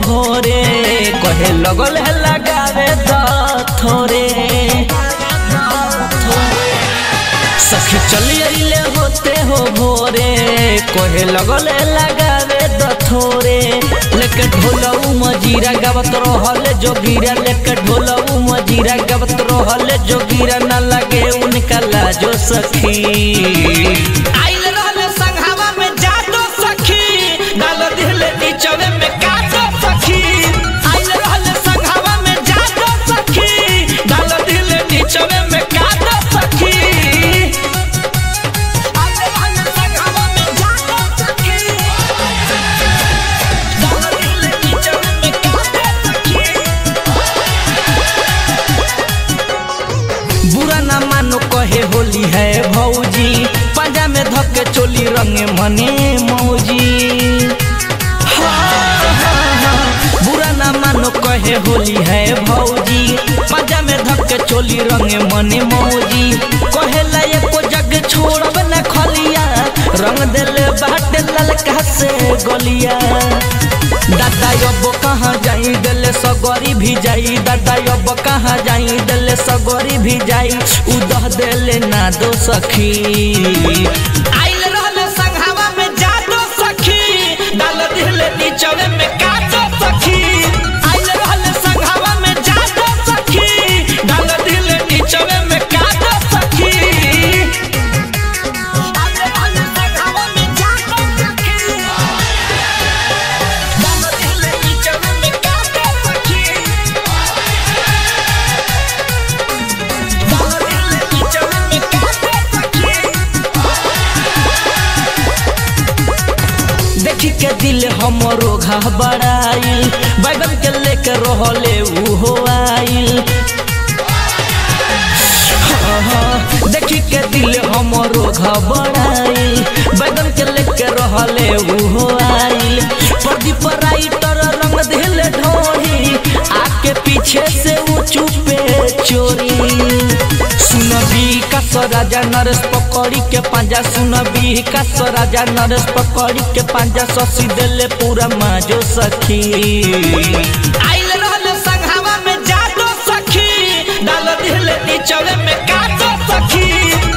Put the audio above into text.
भोरे कहे लगल है लगावे थोरे सखी चली अइले होते हो भोरे कहे लगल है लगावे थोरे लेके ढोलऊ मजीरा गावत रहले जोगीरा लेके ढोलऊ मजीरा गावत रहले जोगीरा न लगे उनका लाजो सखी आइल रहले संघावा में जादो सखी डाल दिले नीचवे में काटो सखी आइल रहले संघावा में जादो सखी डाल दिले नीचवे में काटो सखी बुरा ना मानो कहे होली है भौजी पंजा में धके चोली रंगे मने मौजी बुरा ना मानो कहे होली है भौजी पंजा में धके चोली रंगे मने मौजी कहे लाये को जग छोड़ब न खलिया रंग देले बाटे ललका से गलिया दादा अब कहाँ जाई दिले सगोरी भी जाई दादा अब कहाँ जाई दिले सगोरी भी जाई उदह दिले ना दो सखी आइल रहले संघावा में जादो सखी डाल दिले नीचवे में काटो सखी आइल रहले संघावा में जादो सखी डाल दिले नीचवे में काटो सखी आइल रहले संघावा में जादो सखी डाल दिले नीचवे में काटो सखी डाल दिले नीचवे में काटो सखी देखी के दिल हमरो घबराइल बैगन के लेके रहले उहो आइल देखी के दिल हमरो घबराइल बैगन के लेके रहले उहो आइल प्रदीप राइटर रंग दिले ढोरी आके पीछे से वो चुपे चोरी सुनबी का राजा नरेश पकड़ी के पांजा सुनबी का राजा नरेश पकड़ी के पांजा ससी दिले पूरा माजो सखी आइल रहले संघावा में जादो सखी डाल दिले नीचवे में काटो सखी।